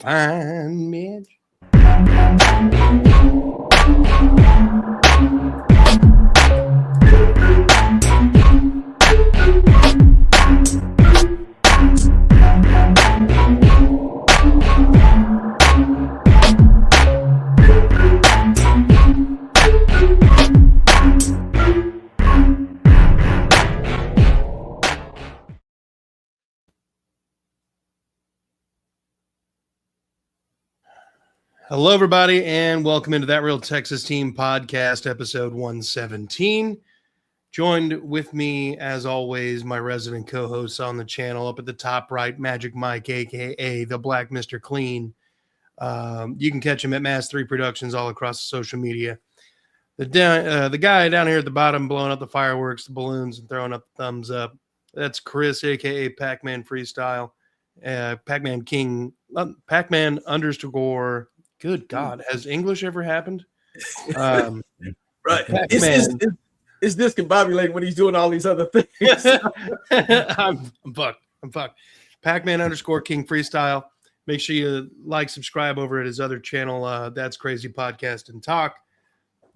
Fine, Midge. Hello, everybody, and welcome into That Real Texas Team podcast, episode 117. Joined with me, as always, my resident co-hosts on the channel. Up at the top right, Magic Mike, a.k.a. the Black Mr. Clean. You can catch him at Mass 3 Productions all across the social media. The guy down here at the bottom blowing up the fireworks, the balloons, and throwing up the thumbs up. That's Chris, a.k.a. Pac-Man Freestyle. Pac-Man King, Pac-Man _. Good God, has English ever happened? Right. It's discombobulating when he's doing all these other things. I'm fucked. Pac-Man _King Freestyle. Make sure you subscribe over at his other channel, That's Crazy Podcast and Talk.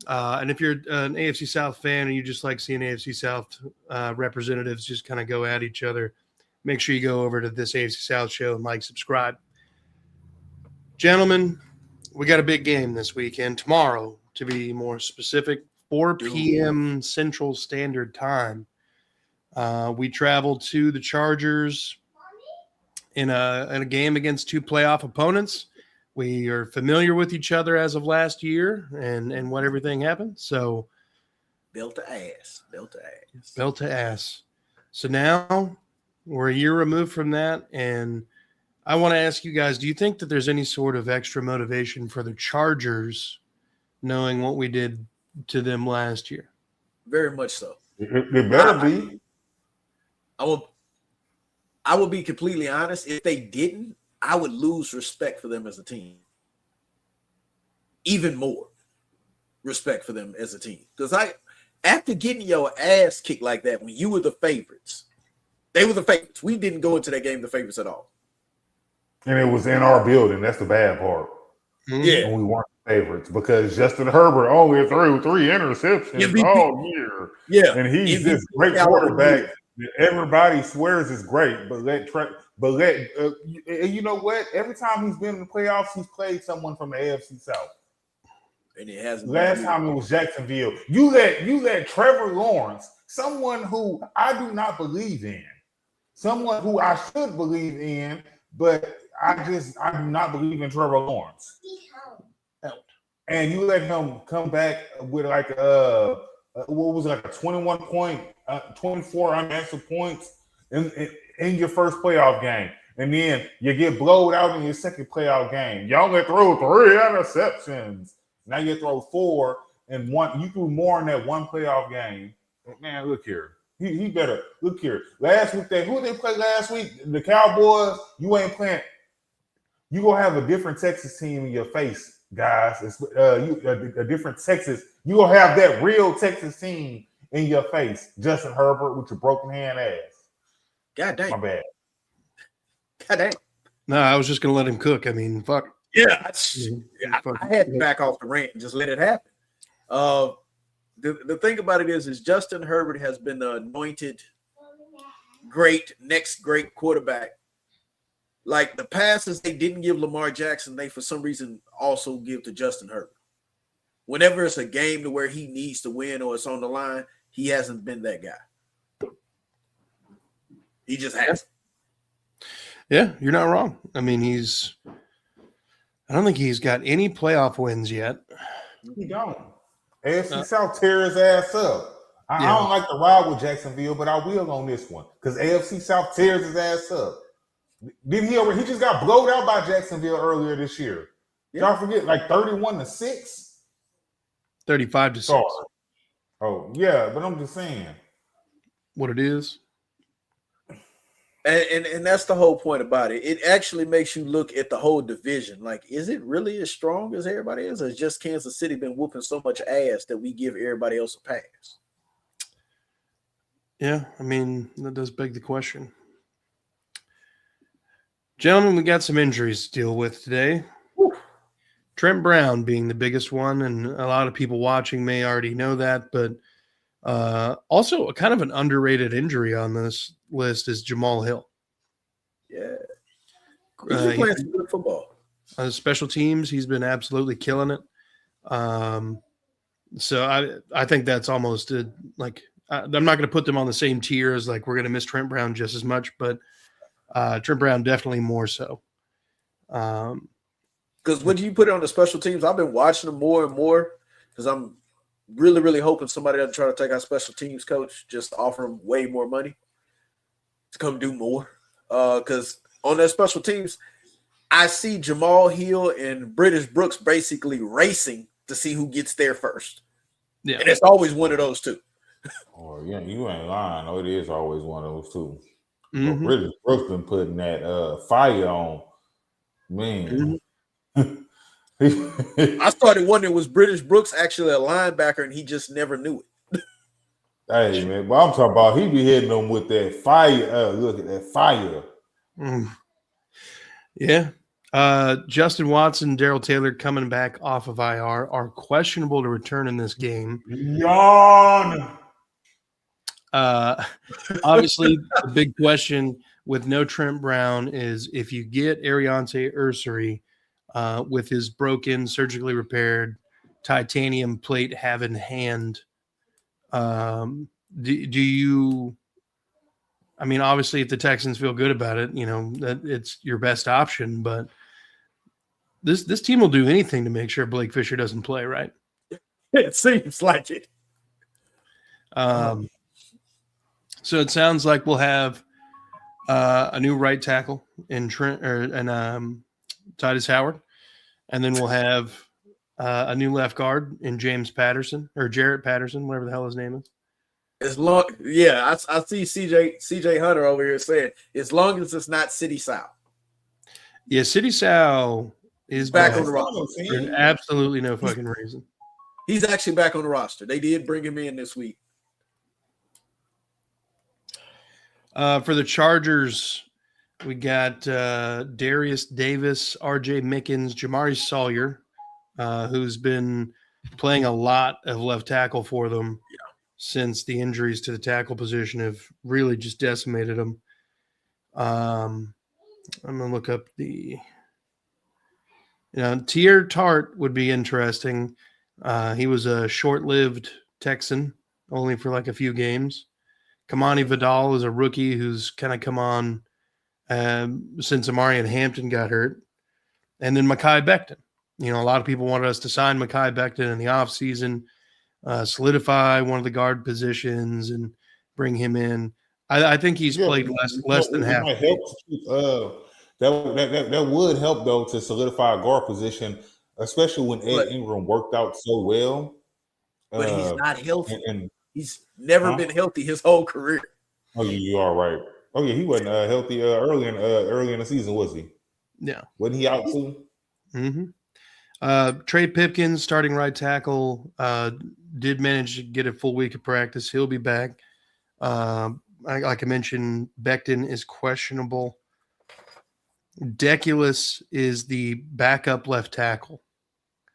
And if you're an AFC South fan and you just like seeing AFC South representatives just kind of go at each other, make sure you go over to this AFC South show and subscribe. Gentlemen, we got a big game this weekend. Tomorrow, to be more specific, 4 p.m. Central Standard Time. We travel to the Chargers in a game against 2 playoff opponents. We are familiar with each other as of last year and what everything happened. So Built to ass. So now we're a year removed from that, and I want to ask you guys, do you think that there's any sort of extra motivation for the Chargers knowing what we did to them last year? Very much so. It better be. I will be completely honest. If they didn't, I would lose respect for them as a team. Even more respect for them as a team. Because after getting your ass kicked like that, when you were the favorites, they were the favorites. We didn't go into that game the favorites at all. And it was in our building. That's the bad part. Yeah. And we weren't favorites because Justin Herbert only threw 3 interceptions all year. Yeah. And he's this great quarterback that everybody swears is great. But you know what? Every time he's been in the playoffs, he's played someone from the AFC South. And it hasn't. Last time it was Jacksonville. You let Trevor Lawrence, someone who I do not believe in, someone who I should believe in, but I do not believe in Trevor Lawrence. And you let him come back with a 21 point, 24 unanswered points in your first playoff game. And then you get blowed out in your second playoff game. You only threw 3 interceptions. Now you throw 4 and 1. You threw more in that one playoff game. Man, look here. He better look here. Last week, who they played last week? The Cowboys. You ain't playing. You gonna have a different Texas team in your face, guys. It's a different Texas. You gonna have that real Texas team in your face. Justin Herbert with your broken hand ass. God dang. My bad. God dang. No, I was just gonna let him cook. I mean, fuck. Yeah, I had to back off the rant and just let it happen. The thing about it is Justin Herbert has been the anointed next great quarterback. Like the passes they didn't give Lamar Jackson, they for some reason also give to Justin Herbert. Whenever it's a game to where he needs to win or it's on the line, he hasn't been that guy. He just hasn't. Yeah, you're not wrong. I mean, I don't think he's got any playoff wins yet. He don't. AFC South tear his ass up. I don't like to ride with Jacksonville, but I will on this one because AFC South tears his ass up. Didn't he just got blowed out by Jacksonville earlier this year? Y'all forget, 31-6? 35-6. Oh, yeah, but I'm just saying. What it is. And that's the whole point about it. It actually makes you look at the whole division. Like, is it really as strong as everybody is? Or has just Kansas City been whooping so much ass that we give everybody else a pass? Yeah, I mean, that does beg the question. Gentlemen, we got some injuries to deal with today. Whew. Trent Brown being the biggest one, and a lot of people watching may already know that, but also kind of an underrated injury on this list is Jamal Hill. Yeah. He's been playing some good football. Special teams, he's been absolutely killing it. So I think that's almost like I'm not going to put them on the same tier as like we're going to miss Trent Brown just as much, but Trent Brown definitely more so. Because when you put it on the special teams, I've been watching them more and more because I'm really, really hoping somebody will try to take our special teams coach, just offer him way more money to come do more. Because on their special teams, I see Jamal Hill and British Brooks basically racing to see who gets there first. Yeah. And it's always one of those two. Oh, yeah, you ain't lying. Oh, it is always one of those two. Mhm. But British Brooks been putting that fire on. Man. I started wondering, was British Brooks actually a linebacker and he just never knew it? Hey, man, but I'm talking about he be hitting them with that fire. Look at that fire. Yeah. Justin Watson, Darrell Taylor coming back off of IR are questionable to return in this game. Yawn. Obviously, the big question with no Trent Brown is if you get Ariante Ursary with his broken, surgically repaired titanium plate have in hand, do you? I mean, obviously, if the Texans feel good about it, you know that it's your best option. But this team will do anything to make sure Blake Fisher doesn't play, right? It seems like it. So it sounds like we'll have a new right tackle in Trent and Titus Howard, and then we'll have a new left guard in James Patterson or Jarrett Patterson, whatever the hell his name is. As long, yeah, I see CJ Hunter over here saying, as long as it's not City South. Yeah, City Sal is back on the roster for absolutely no fucking reason. He's actually back on the roster. They did bring him in this week. For the Chargers, we got Darius Davis, RJ Mickens, Jamari Sawyer, who's been playing a lot of left tackle for them since the injuries to the tackle position have really just decimated them. I'm going to look up Tier Tart would be interesting. He was a short-lived Texan, only for like a few games. Kamani Vidal is a rookie who's kind of come on since Amari and Hampton got hurt. And then Mekhi Becton. You know, a lot of people wanted us to sign Mekhi Becton in the offseason, solidify one of the guard positions and bring him in. I think he's played less than half. That would help, though, to solidify a guard position, especially when Ed Ingram worked out so well. But he's not healthy. And he's never been healthy his whole career. Oh, you are right. Oh, yeah, he wasn't healthy early in the season, was he? Yeah. Wasn't he out too? Mm-hmm. Trey Pipkins, starting right tackle, did manage to get a full week of practice. He'll be back. Like I mentioned, Becton is questionable. Deculus is the backup left tackle.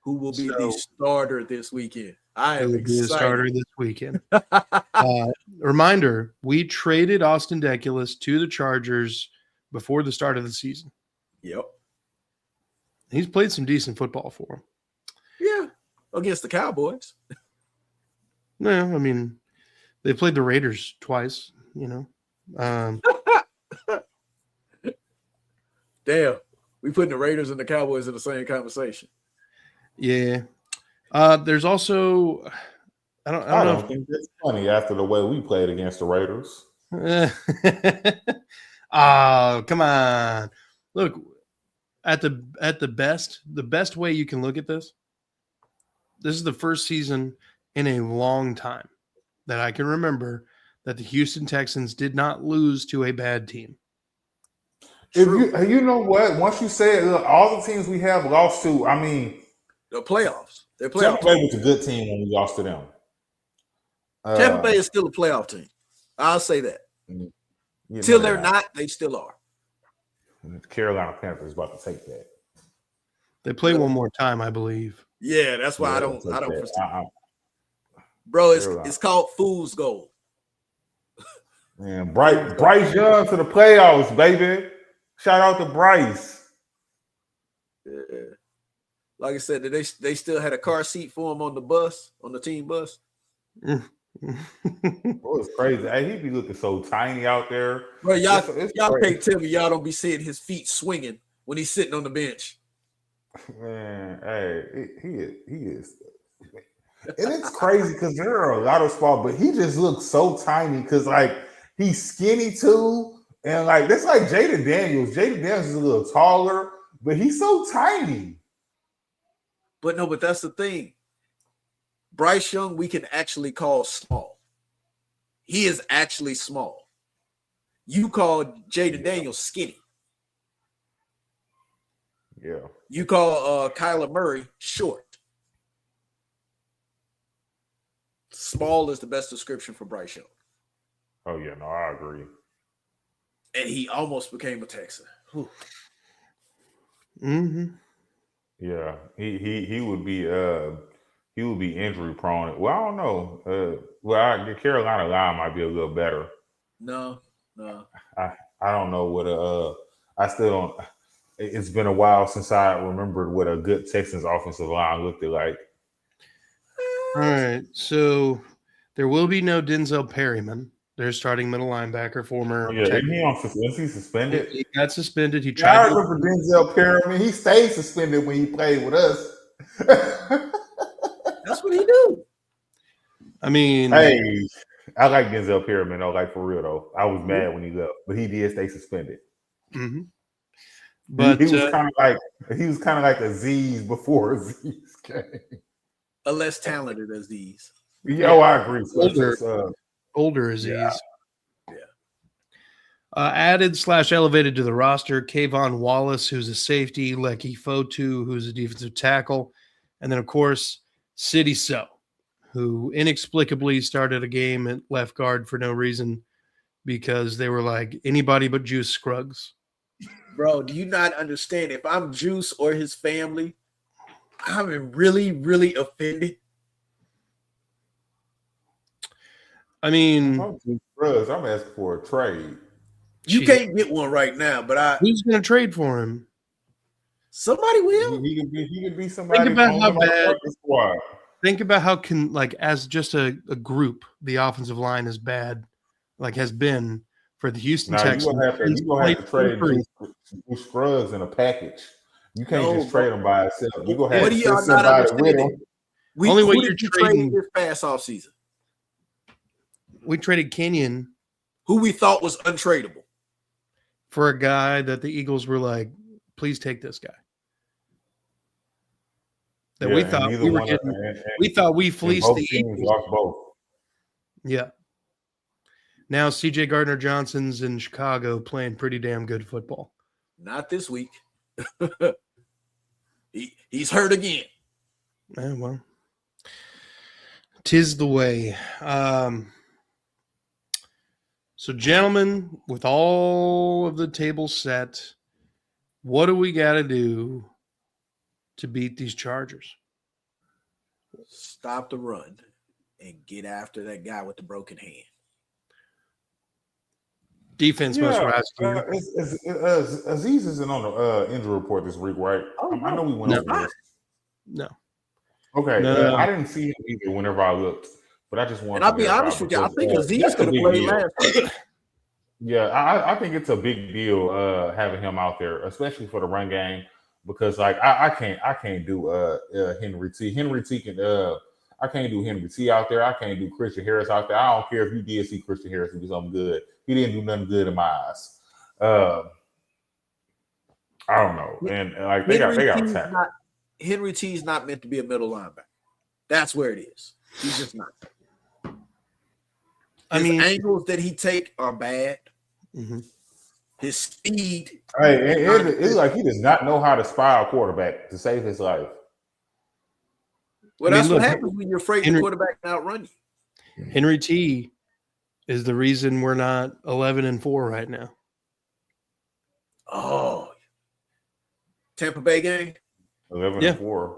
Who will be the starter this weekend? I am excited. Be the starter this weekend. Reminder, we traded Austin Deculus to the Chargers before the start of the season. Yep. He's played some decent football for him. Yeah, against the Cowboys. No, I mean, they played the Raiders twice, you know. Damn, we putting the Raiders and the Cowboys in the same conversation. Yeah. There's also I don't think that's funny after the way we played against the Raiders. Oh, come on. Look, at the best way you can look at this is the first season in a long time that I can remember that the Houston Texans did not lose to a bad team. If you know what, once you say it, look, all the teams we have lost to, I mean, the playoffs. They're playoff. Tampa Bay was a good team when we lost to them. Tampa Bay is still a playoff team. I'll say that. Till they're not, they still are. The Carolina Panthers about to take that. They play one more time, I believe. Yeah, that's why I don't that. foresee. Bro, it's called fool's gold. Man, Bryce Young to the playoffs, baby. Shout out to Bryce. Yeah. Like I said, they still had a car seat for him on the team bus. It was crazy. Hey, he be looking so tiny out there. Bro, y'all can't tell me y'all don't be seeing his feet swinging when he's sitting on the bench. Man, hey, he is. And it's crazy because there are a lot of small, but he just looks so tiny because like he's skinny too. And like that's like Jaden Daniels. Jaden Daniels is a little taller, but he's so tiny. But that's the thing. Bryce Young, we can actually call small. He is actually small. You call Jaden Daniels skinny. Yeah. You call Kyler Murray short. Small is the best description for Bryce Young. Oh yeah, no, I agree. And he almost became a Texan. Mm-hmm. Yeah, he would be injury prone. Well, I don't know. The Carolina line might be a little better. No. I don't know what I still don't. It's been a while since I remembered what a good Texans offensive line looked like. All right, so there will be no Denzel Perryman. Their starting middle linebacker, former. Yeah, is he suspended? He got suspended. He tried. I remember Denzel Perryman. He stayed suspended when he played with us. That's what he do. I mean, hey, I like Denzel Perryman though. Like for real though, I was mad when he left, but he did stay suspended. Mm-hmm. But he was kind of like Aziz before Aziz came. A less talented Aziz. Yeah, I agree. Older Aziz. Yeah. Added/elevated to the roster, Kayvon Wallace, who's a safety, Lecky Fotu, who's a defensive tackle, and then, of course, City So, who inexplicably started a game at left guard for no reason because they were like, anybody but Juice Scruggs. Bro, do you not understand? If I'm Juice or his family, I'm really, really offended. I mean, I'm asking for a trade. You can't get one right now, but who's going to trade for him? Somebody will. He could be somebody. Think about how bad. Squad. Think about how as just a group, the offensive line is bad, like has been for the Houston Texans. You're gonna have to trade Juice Scruggs in a package. You can't just trade them by itself. You're gonna have to send somebody with them. Only way you're trading this past off season. We traded Kenyon, who we thought was untradeable, for a guy that the Eagles were like, please take this guy. That we thought we were getting. We thought we fleeced the Eagles. Lost both. Yeah. Now C.J. Gardner-Johnson's in Chicago playing pretty damn good football. Not this week. He's hurt again. Well, 'tis the way. So, gentlemen, with all of the tables set, what do we got to do to beat these Chargers? Stop the run and get after that guy with the broken hand. Defense must rise to Aziz isn't on the injury report this week, right? I know we went over this. No. Okay. No. I didn't see him either whenever I looked, but I just wanted to I'll be honest with you. I think Aziz could have played last week. Yeah, I think it's a big deal having him out there, especially for the run game, because like I can't do Henry T. I can't do Henry T out there. I can't do Christian Harris out there. I don't care if you did see Christian Harris do something good. He didn't do nothing good in my eyes. I don't know. And like they got attacked. Henry T is not meant to be a middle linebacker. That's where it is. He's just not. His angles that he take are bad. Mm-hmm. His speed. Hey, it's like he does not know how to spy a quarterback to save his life. Well, that's what happens when you're afraid the quarterback can outrun you. Henry T is the reason we're not 11-4 right now. Oh, Tampa Bay game. 11-4.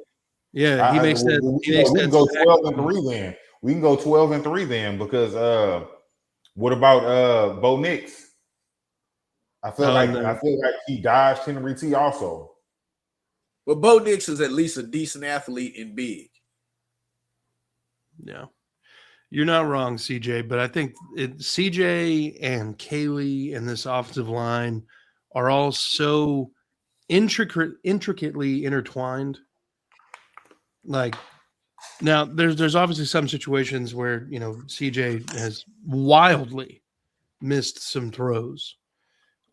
Yeah, he makes that. We can go 12-3 then. We can go 12-3 then because what about Bo Nix? I feel like he dodged Henry T also. But Bo Nix is at least a decent athlete and big. Yeah. You're not wrong, CJ, but I think CJ and Kaylee and this offensive line are all so intricately intertwined. Like now, there's obviously some situations where CJ has wildly missed some throws,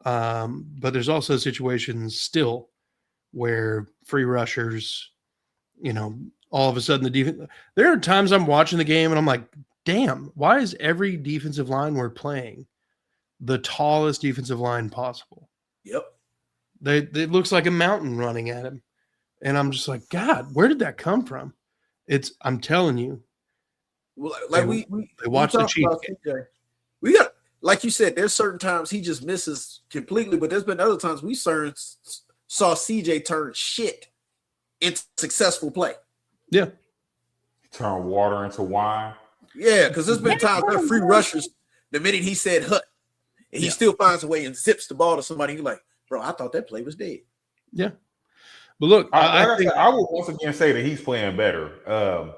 but there's also situations still where free rushers, all of a sudden the defense. There are times I'm watching the game and I'm like, damn, why is every defensive line we're playing the tallest defensive line possible? Yep. It looks like a mountain running at him. And I'm just like, God, where did that come from? I'm telling you. Well, like we watch the Chiefs. We got, like you said, there's certain times he just misses completely, but there's been other times we saw CJ turn shit into successful play. Yeah. Turn water into wine. Yeah, because there's been times where free rushers, the minute he said hut, and he still finds a way and zips the ball to somebody. You're like, bro, I thought that play was dead. Yeah. But look, I would once again say that he's playing better.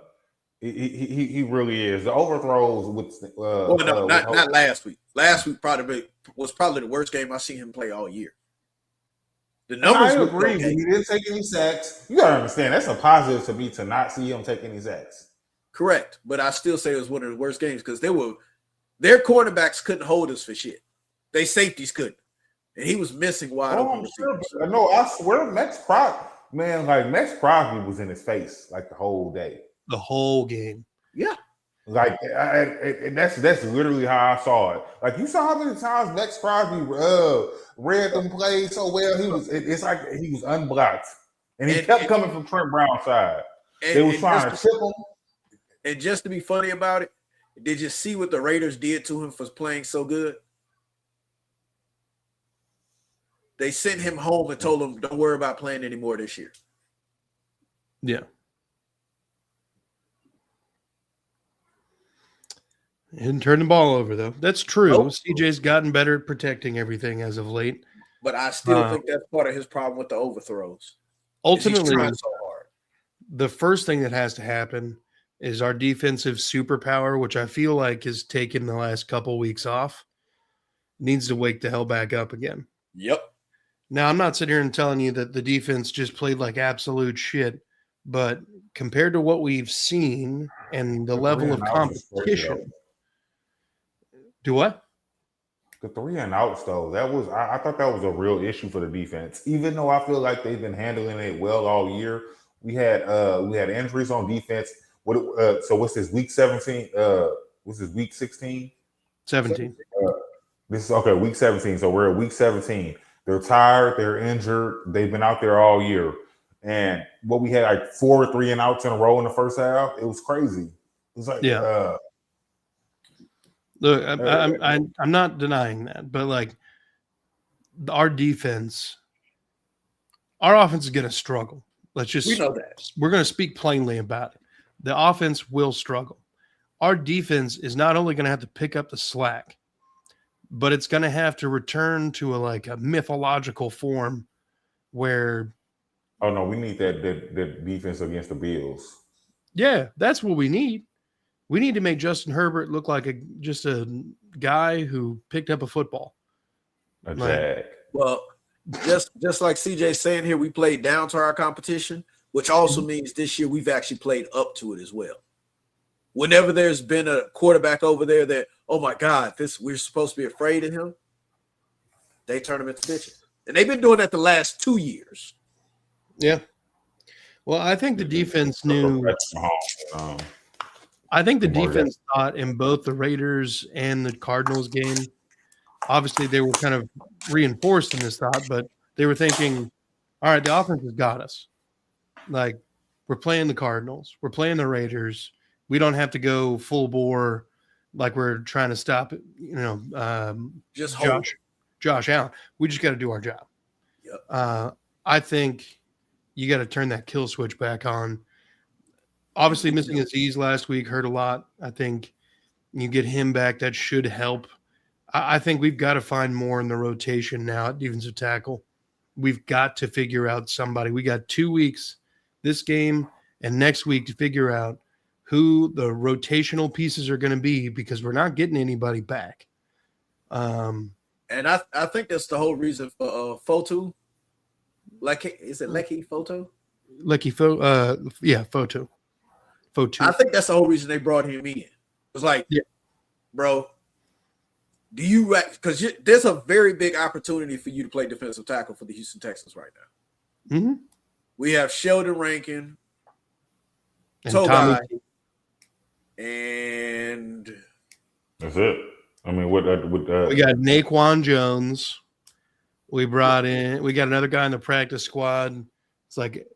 He really is. The overthrows with not last week. Last week was probably the worst game I've seen him play all year. The numbers. I agree. Okay. He didn't take any sacks. You gotta understand that's a positive to me to not see him take any sacks. Correct, but I still say it was one of the worst games because their quarterbacks couldn't hold us for shit. They safeties couldn't, and he was missing wide open. Sure. No, I swear, Max Crosby was in his face like the whole day, the whole game. Yeah, like and that's literally how I saw it. Like you saw how many times Max Crosby read them plays so well. It's like he was unblocked, and he kept coming from Trent Brown's side. They was trying to trip him. And just to be funny about it, did you see what the Raiders did to him for playing so good? They sent him home and told him, don't worry about playing anymore this year. Yeah. He didn't turn the ball over, though. That's true. Nope. CJ's gotten better at protecting everything as of late. But I still think that's part of his problem with the overthrows. Ultimately, he's trying so hard. The first thing that has to happen is our defensive superpower, which I feel like has taken the last couple weeks off, needs to wake the hell back up again. Yep. Now, I'm not sitting here and telling you that the defense just played like absolute shit, but compared to what we've seen and the level of competition. Do what? The 3 and outs, though, I thought that was a real issue for the defense. Even though I feel like they've been handling it well all year, we had injuries on defense. So what's this, week 17? What's this, week 16? 17. This is okay, week 17. So we're at week 17. They're tired, they're injured, they've been out there all year. And what we had like 4 3 and outs in a row in the first half, it was crazy. It was like look, I'm not denying that, but like our defense, our offense is gonna struggle. We know that. We're gonna speak plainly about it. The offense will struggle. Our defense is not only going to have to pick up the slack, but it's going to have to return to a mythological form where. Oh no, we need that defense against the Bills. Yeah, that's what we need. We need to make Justin Herbert look like just a guy who picked up a football. A jag. Well, just like CJ's saying here, we played down to our competition, which also means this year we've actually played up to it as well. Whenever there's been a quarterback over there that, oh my God, we're supposed to be afraid of him, they turn him into bitches. And they've been doing that the last 2 years. Yeah. Well, I think the defense knew. I think the defense thought in both the Raiders and the Cardinals game, obviously they were kind of reinforced in this thought, but they were thinking, all right, the offense has got us. Like, we're playing the Cardinals. We're playing the Raiders. We don't have to go full bore like we're trying to stop, just Josh Allen. We just got to do our job. I think you got to turn that kill switch back on. Obviously, missing Aziz last week hurt a lot. I think you get him back, that should help. I think we've got to find more in the rotation now at defensive tackle. We've got to figure out somebody. We got 2 weeks, this game and next week, to figure out who the rotational pieces are going to be, because we're not getting anybody back. And I think that's the whole reason for Fotu. Is it Lecky Foto? Lecky Foto. Yeah, Foto. I think that's the whole reason they brought him in. It's like, bro, do you, because there's a very big opportunity for you to play defensive tackle for the Houston Texans right now. Mm-hmm. We have Sheldon Rankin, And Togai, and that's it. I mean, what we got Naquan Jones. We got another guy in the practice squad. It's like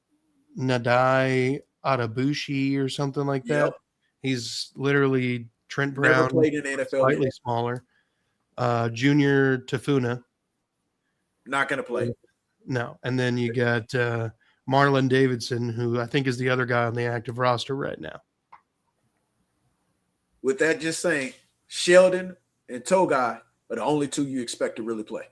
Nadai Adabushi or something like that. Yep. He's literally Trent Brown, never played in the NFL, slightly smaller. Junior Tafuna, not going to play. No. And then you got Marlon Davidson, who I think is the other guy on the active roster right now. With that, just saying, Sheldon and Togai are the only two you expect to really play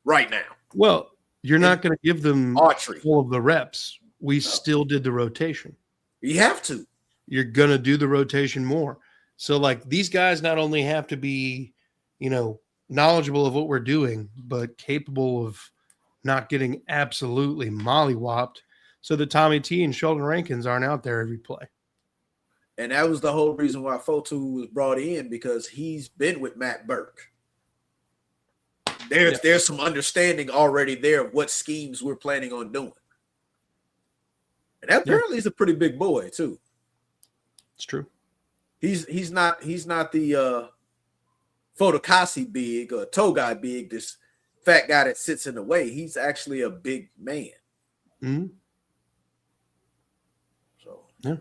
right now. Well, you're not going to give them Autry. all of the reps. We still did the rotation. You have to. You're going to do the rotation more. So, like, these guys not only have to be, knowledgeable of what we're doing, but capable of not getting absolutely mollywopped so that Tommy T and Sheldon Rankins aren't out there every play. And that was the whole reason why Fotu was brought in, because he's been with Matt Burke. There's some understanding already there of what schemes we're planning on doing. And apparently he's a pretty big boy too. It's true. He's not the Fotokasi big or Togai big, this fat guy that sits in the way. He's actually a big man. Mm-hmm. So yeah.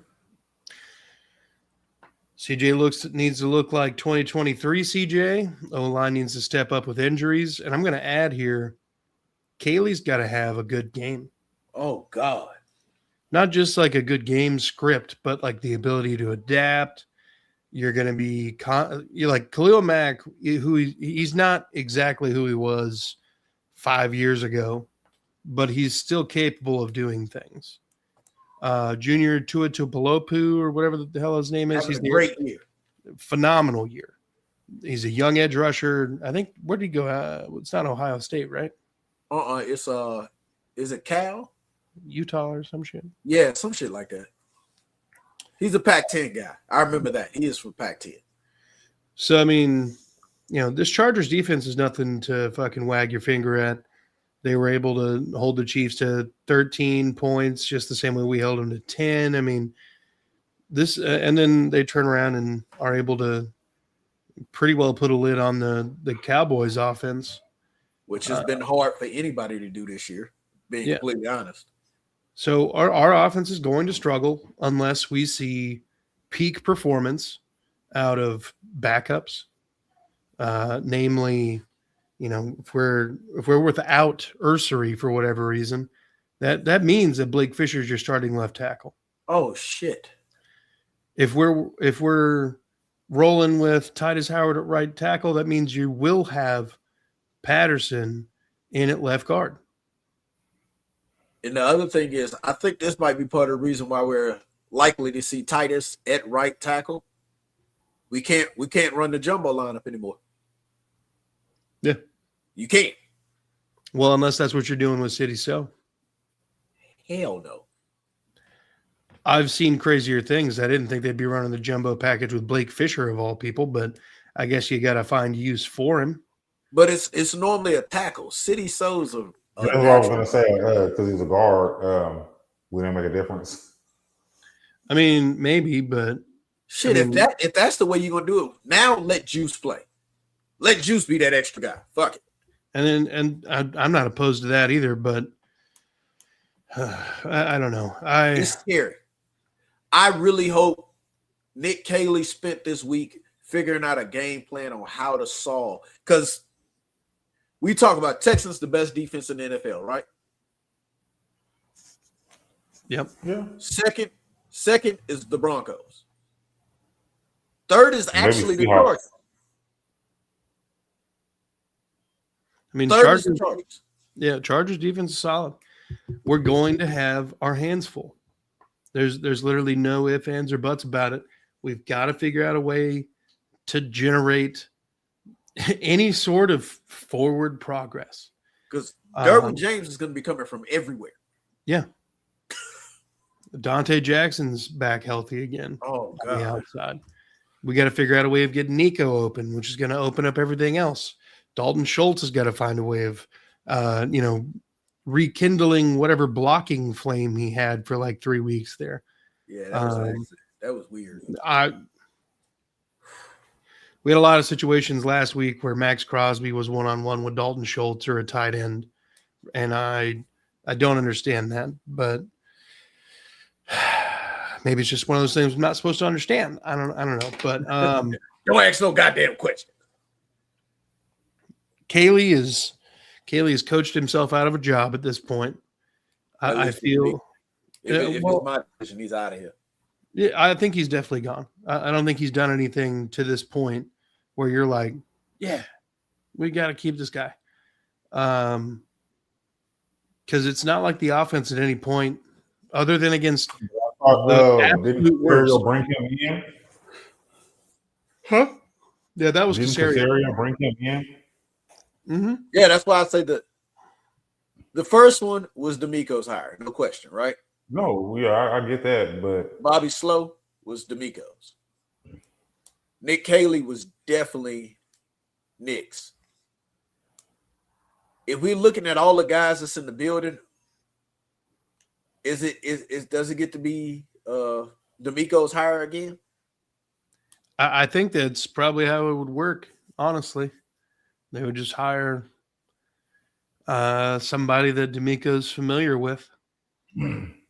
CJ needs to look like 2023 CJ. O-line needs to step up with injuries. And I'm going to add here, Kaylee's got to have a good game. Oh, God. Not just like a good game script, but like the ability to adapt. You're going to be you're like Khalil Mack, who he's not exactly who he was 5 years ago, but he's still capable of doing things. Junior Tuatupalopu or whatever the hell his name is. He's a great year. Phenomenal year. He's a young edge rusher. I think, where did he go? It's not Ohio State, right? It's is it Cal? Utah or some shit. Yeah, some shit like that. He's a Pac-10 guy. I remember that. He is from Pac-10. So, I mean, this Chargers defense is nothing to fucking wag your finger at. They were able to hold the Chiefs to 13 points, just the same way we held them to 10. I mean, this, and then they turn around and are able to pretty well put a lid on the Cowboys offense. Which has been hard for anybody to do this year, being completely honest. So our offense is going to struggle unless we see peak performance out of backups, namely, if we're without Ursery for whatever reason, that means that Blake Fisher's your starting left tackle. Oh shit! If we're rolling with Titus Howard at right tackle, that means you will have Patterson in at left guard. And the other thing is, I think this might be part of the reason why we're likely to see Titus at right tackle. We can't run the jumbo lineup anymore. Yeah. You can't. Well, unless that's what you're doing with City So. Hell no. I've seen crazier things. I didn't think they'd be running the jumbo package with Blake Fisher of all people, but I guess you got to find use for him. But it's normally a tackle. City So's a that's what I was going to say, because he's a guard. We didn't make a difference. I mean, maybe, but shit. If that's the way you're gonna do it, now let Juice play. Let Juice be that extra guy. Fuck it. And I'm not opposed to that either, but I don't know. It's scary. I really hope Nick Caley spent this week figuring out a game plan on how to solve, because we talk about Texans, the best defense in the NFL, right? Yep. Yeah. Second is the Broncos. Third is actually the Chargers. I mean, Third is the Chargers. Yeah, Chargers defense is solid. We're going to have our hands full. There's literally no ifs, ands, or buts about it. We've got to figure out a way to generate any sort of forward progress. Because Derwin James is going to be coming from everywhere. Yeah. Dante Jackson's back healthy again. Oh, God. On the outside. We got to figure out a way of getting Nico open, which is going to open up everything else. Dalton Schultz has got to find a way of, rekindling whatever blocking flame he had for like 3 weeks there. Yeah, that was weird. We had a lot of situations last week where Max Crosby was one-on-one with Dalton Schultz or a tight end, and I don't understand that, but maybe it's just one of those things I'm not supposed to understand. I don't know, but don't ask no goddamn question. Kaylee has coached himself out of a job at this point. I feel if it's my decision, he's out of here. Yeah, I think he's definitely gone. I don't think he's done anything to this point where you're like, yeah, we got to keep this guy. Because it's not like the offense at any point, other than against didn't Casario bring him in? Huh? Yeah, that was Didn't Casario bring him in? Mm-hmm. Yeah, that's why I say that the first one was D'Amico's hire, no question, right? No, yeah, I get that, but Bobby Slow was D'Amico's. Nick Caley was definitely Nick's. If we're looking at all the guys that's in the building, does it get to be D'Amico's hire again? I think that's probably how it would work, honestly. They would just hire somebody that D'Amico's familiar with.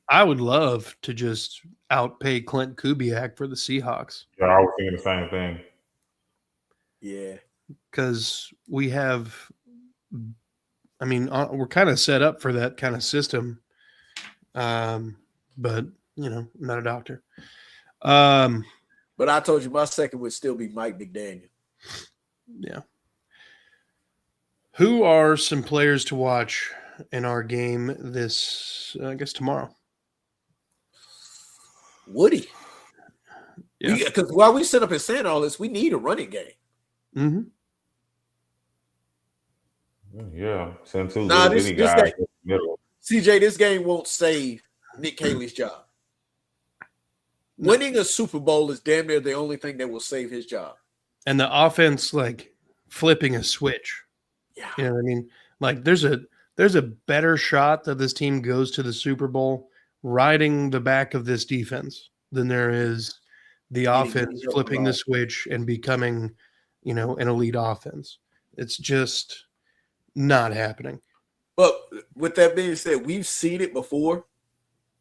I would love to just outpay Clint Kubiak for the Seahawks. Yeah, I was thinking the same thing. Yeah. Because we have, I mean, we're kind of set up for that kind of system. But, I'm not a doctor. But I told you my second would still be Mike McDaniel. Yeah. Who are some players to watch in our game this, I guess, tomorrow? Woody. Yeah. Because while we sit up and saying all this, we need a running game. Mm-hmm. Yeah. Send two nah, little bitty guys game, in the middle. CJ, this game won't save Nick Caley's job. No. Winning a Super Bowl is damn near the only thing that will save his job. And the offense, like, flipping a switch. Yeah. You know what I mean? Like, there's a better shot that this team goes to the Super Bowl riding the back of this defense than there is the offense flipping the switch and becoming, an elite offense. It's just not happening. But with that being said, we've seen it before.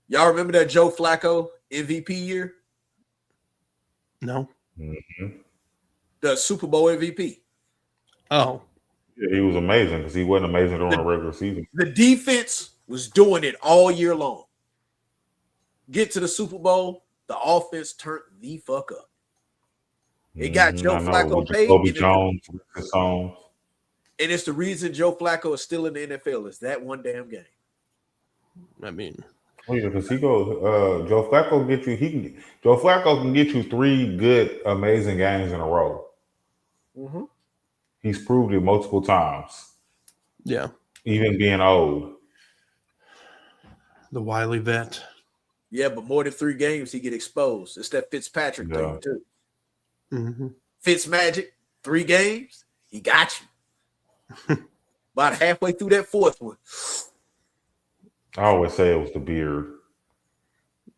Y'all remember that Joe Flacco MVP year? No. Mm-hmm. The Super Bowl MVP. Oh. Yeah, he was amazing because he wasn't amazing during the regular season. The defense was doing it all year long. Get to the Super Bowl, the offense turned the fuck up. It got Joe Flacco paid. Kobe Jones, songs. And it's the reason Joe Flacco is still in the NFL is that one damn game. I mean, because he goes, Joe Flacco Joe Flacco can get you 3 good, amazing games in a row. Mm-hmm. He's proved it multiple times. Yeah. Even being old. The wily vet. Yeah, but more than 3 games, he get exposed. It's that Fitzpatrick thing, too. Mm-hmm. Fitzmagic, 3 games, he got you. About halfway through that 4th one. I always say it was the beard.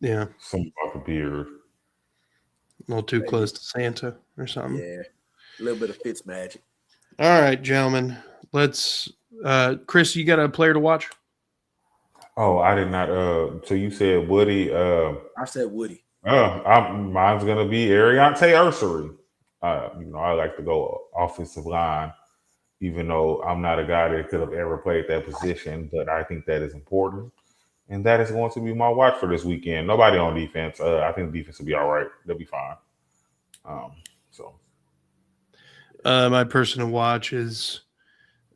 Yeah. Something about the beard. A little too close to Santa or something. Yeah. A little bit of Fitzmagic. All right, gentlemen. Let's Chris, you got a player to watch? Oh, I did not. So you said Woody. I said Woody. Mine's gonna be Ariante Ursery. I like to go offensive line. even though I'm not a guy that could have ever played that position, but I think that is important. And that is going to be my watch for this weekend. Nobody on defense. I think the defense will be all right. They'll be fine. So my personal watch is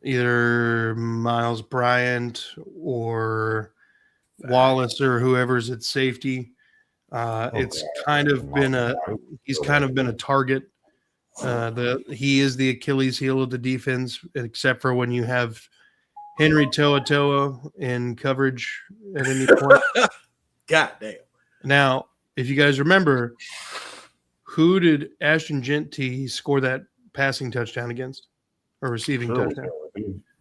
either Miles Bryant or Wallace or whoever's at safety. It's kind of been he's kind of been a target. He is the Achilles heel of the defense, except for when you have Henry To'oTo'o in coverage at any point. God damn. Now, if you guys remember, who did Ashton Genty score that passing touchdown against or receiving touchdown?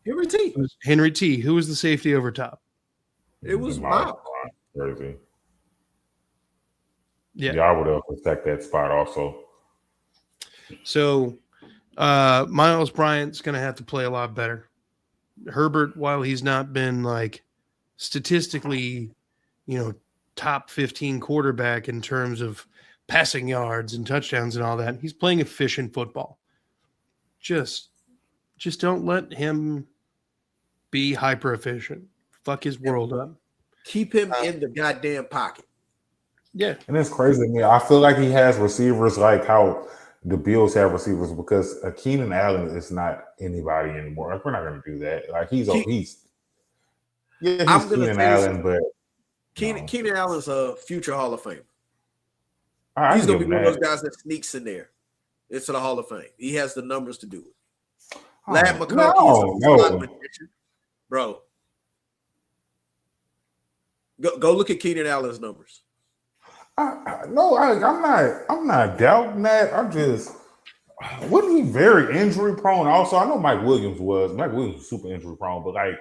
Henry T. It was Henry T. Who was the safety over top? It was Miles. Crazy. Yeah, I would have protect that spot also. So Miles Bryant's going to have to play a lot better. Herbert, while he's not been like statistically, top 15 quarterback in terms of passing yards and touchdowns and all that, he's playing efficient football. Just don't let him be hyper efficient. Fuck his world up. Keep him in the goddamn pocket. Yeah. And it's crazy to me. I feel like he has receivers like how the Bills have receivers, because Keenan Allen is not anybody anymore. Like, we're not going to do that. Like, he's Keenan Allen, but Keenan Allen's a future Hall of Fame. He's going to be one of those guys that sneaks in there into the Hall of Fame. He has the numbers to do it. Lad McConkey is a slot magician. Bro. Go look at Keenan Allen's numbers. I'm not doubting that. I'm just, wasn't he very injury prone? Also, I know Mike Williams was super injury prone, but like,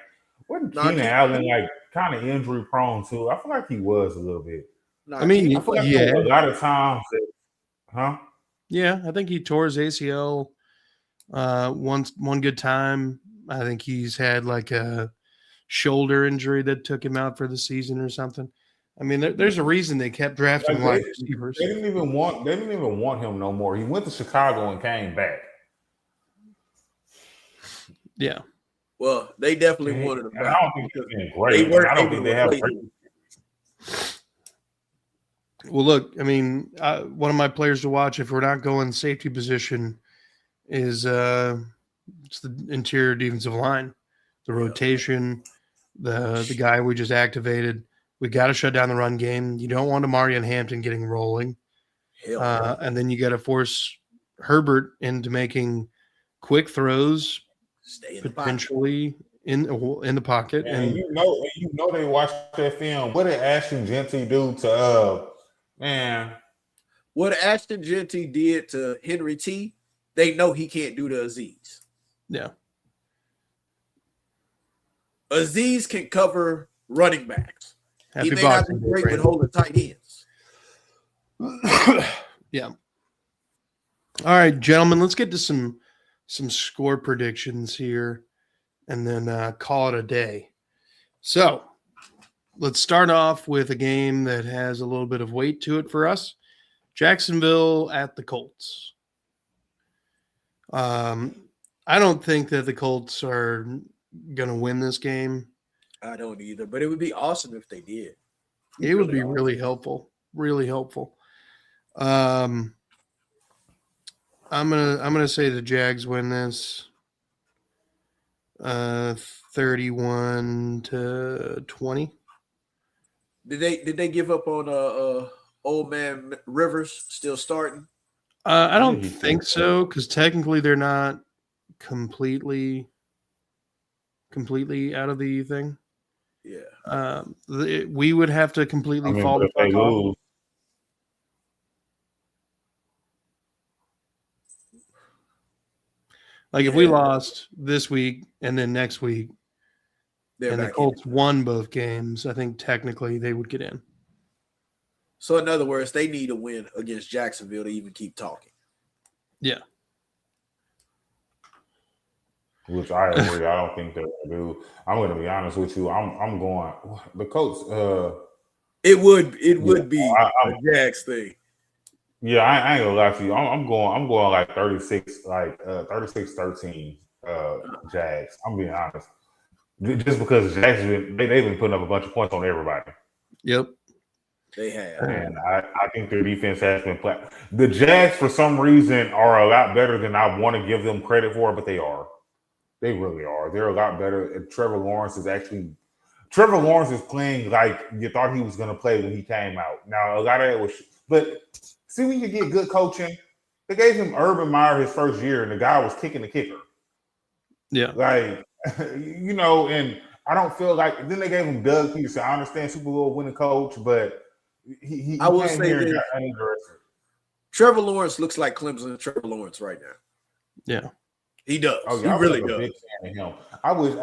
wasn't Keenan Allen like kind of injury prone too? I feel like he was a little bit. I mean, I feel like a lot of times, Yeah, I think he tore his ACL one good time. I think he's had like a shoulder injury that took him out for the season or something. I mean, there's a reason they kept drafting wide receivers. They didn't even want him no more. He went to Chicago and came back. Yeah. Well, they definitely wanted him back. I don't think he's been great. I don't think they have great. Well, look, I mean, one of my players to watch if we're not going safety position is it's the interior defensive line, the rotation, the guy we just activated. We got to shut down the run game. You don't want Amari and Hampton getting rolling. And then you got to force Herbert into making quick throws, potentially in the pocket. And you know they watched that film. What did Ashton Genty do to what Ashton Genty did to Henry T, they know he can't do to Aziz. Yeah. Aziz can cover running backs. Happy he may not be great with holding tight ends. Yeah. All right, gentlemen, let's get to some score predictions here and then call it a day. So let's start off with a game that has a little bit of weight to it for us. Jacksonville at the Colts. I don't think that the Colts are going to win this game. I don't either, but it would be awesome if they did. It would be really helpful. Really helpful. I'm gonna say the Jags win this 31-20. Did they give up on old man Rivers still starting? I don't think so, because technically they're not completely out of the thing. Yeah. We would have to completely fall the fuck off. Like if we lost this week and then next week and the Colts won both games, I think technically they would get in. So in other words, they need a win against Jacksonville to even keep talking. Yeah. Which I agree. I don't think they're going to do. I'm going to be honest with you. I'm going the Colts. It would be a Jags thing. Yeah, I ain't gonna lie to you. I'm going like 36, 36-13 Jags. I'm being honest. Just because Jacksonville, they've been putting up a bunch of points on everybody. Yep. They have. And I think their defense has been playing. The Jags, for some reason, are a lot better than I want to give them credit for, but they are. They really are. They're a lot better. And Trevor Lawrence is playing like you thought he was going to play when he came out. Now, a lot of it was, but see, when you get good coaching, they gave him Urban Meyer his first year, and the guy was kicking the kicker. Yeah. Like, and I don't feel like, then they gave him Doug Peterson. I understand Super Bowl winning coach, but he I will came say here and this. got uninterested. Trevor Lawrence looks like Clemson Trevor Lawrence right now. Yeah. He does. Oh, yeah, he really a does. big fan of him. I wish,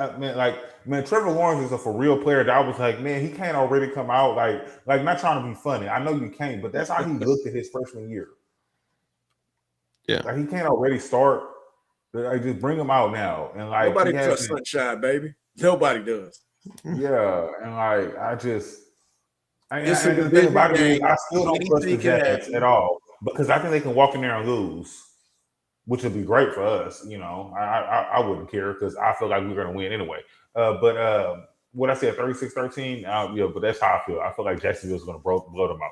man, Trevor Lawrence is a for real player that I was like, man, he can't already come out like not trying to be funny. I know you can't, but that's how he looked at his freshman year. Yeah. Like he can't already start. Like just bring him out now. And like nobody trusts sunshine, baby. Nobody does. Yeah, and like I just It's a the thing about it is game. I still don't trust the Anything can Jags happen. at all because I think they can walk in there and lose, which would be great for us. I wouldn't care because I feel like we're going to win anyway. But what I said, 36-13, but that's how I feel. I feel like Jacksonville's going to blow them out.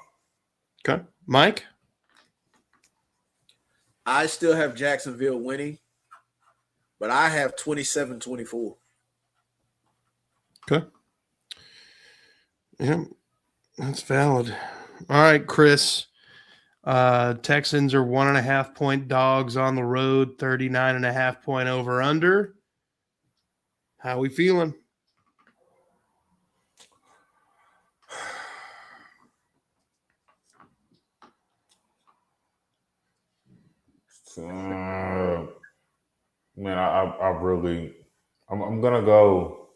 Okay. Mike? I still have Jacksonville winning, but I have 27-24. Okay. Yeah, that's valid. All right, Chris. Texans are 1.5 point dogs on the road, 39.5 point over under. How we feeling? Man, I'm gonna go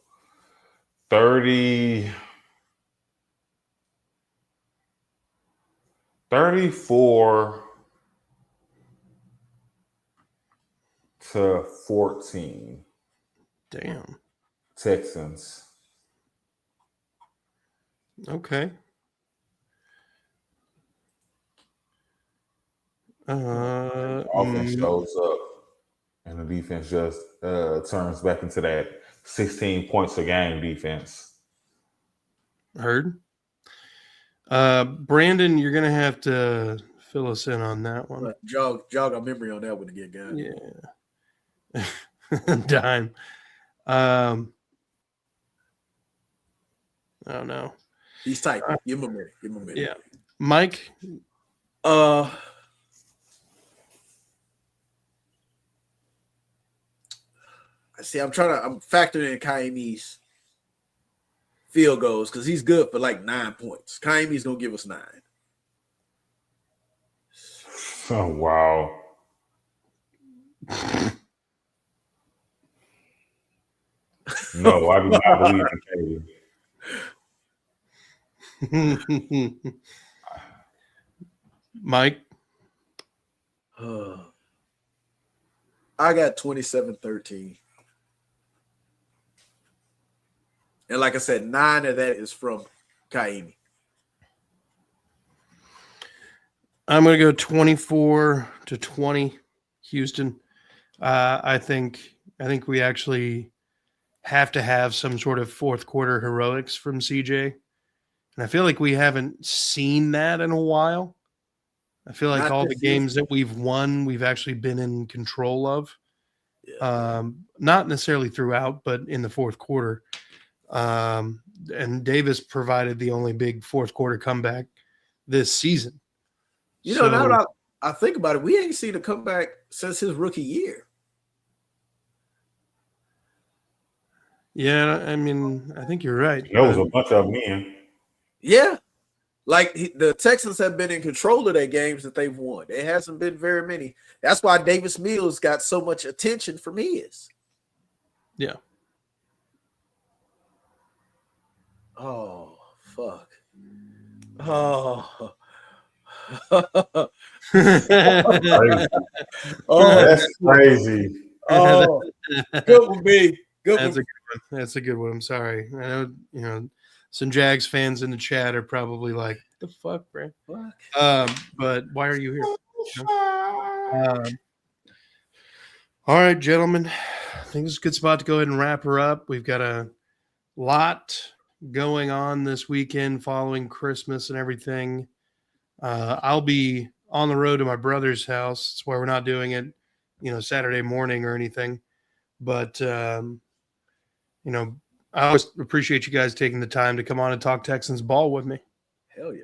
34-14. Damn. Texans. Okay. Offense shows up, and the defense just turns back into that 16 points a game defense. Heard. Brandon, you're gonna have to fill us in on that one. Jog our memory on that one again, guys. Yeah. Dime. I don't know. He's tight. Give him a minute. Yeah. Mike? See, I'm factoring in Kaimi's field goals because he's good for like 9 points. Kaimi's gonna give us 9. Oh wow. No, I do not believe in Katie. Mike? I got 27-13. And like I said, 9 of that is from Kaimi. I'm going to go 24-20 Houston. I think we actually have to have some sort of fourth quarter heroics from CJ. And I feel like we haven't seen that in a while. I feel like all the games that we've won, we've actually been in control of. Yeah. Not necessarily throughout, but in the fourth quarter. And Davis provided the only big fourth quarter comeback this season. Now that I think about it, we ain't seen a comeback since his rookie year. Yeah, I mean, I think you're right. There was a bunch of men. Yeah. Like the Texans have been in control of their games that they've won. It hasn't been very many. That's why Davis Mills got so much attention from his. Yeah. Oh, fuck. Oh. That's crazy. Oh, good one, B. That's a good one. I'm sorry. I know, some Jags fans in the chat are probably like, "The fuck, bro?" But why are you here? All right, gentlemen. think it's a good spot to go ahead and wrap her up. We've got a lot going on this weekend following Christmas and everything. I'll be on the road to my brother's house. That's why we're not doing it, Saturday morning or anything. But, I always appreciate you guys taking the time to come on and talk Texans ball with me. Hell yeah.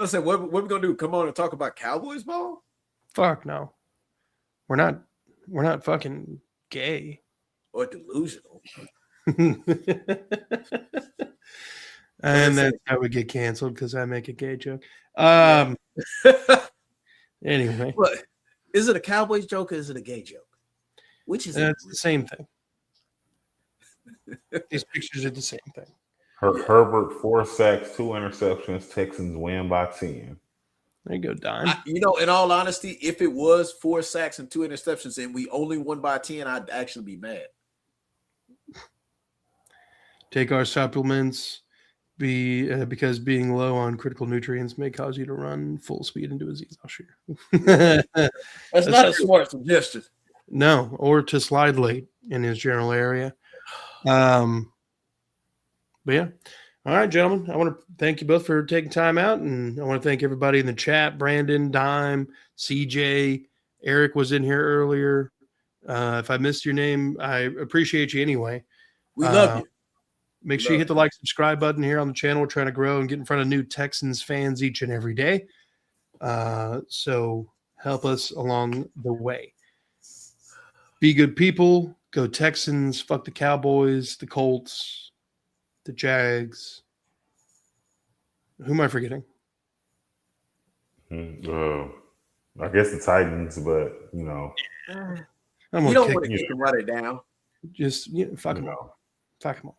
I said, what we going to do? Come on and talk about Cowboys ball? Fuck no. We're not fucking gay. Or delusional. And that's how we get canceled because I make a gay joke. Anyway. What? Is it a Cowboys joke or is it a gay joke? Which is That's the same thing. These pictures are the same thing. Herbert 4 sacks, 2 interceptions. Texans win by 10. There you go, Dime. In all honesty, if it was 4 sacks and 2 interceptions and we only won by 10, I'd actually be mad. Take our supplements because being low on critical nutrients may cause you to run full speed into a exhaust shear. That's not a smart suggestion. No, or to slide late in his general area. But yeah. All right, gentlemen. I want to thank you both for taking time out, and I want to thank everybody in the chat. Brandon, Dime, CJ, Eric was in here earlier. If I missed your name, I appreciate you anyway. We love you. Make sure you hit the like, subscribe button here on the channel. We're trying to grow and get in front of new Texans fans each and every day. So help us along the way. Be good people. Go Texans. Fuck the Cowboys, the Colts, the Jags. Who am I forgetting? I guess the Titans, but you don't want to kick them right down. Just fuck them all. Fuck them all.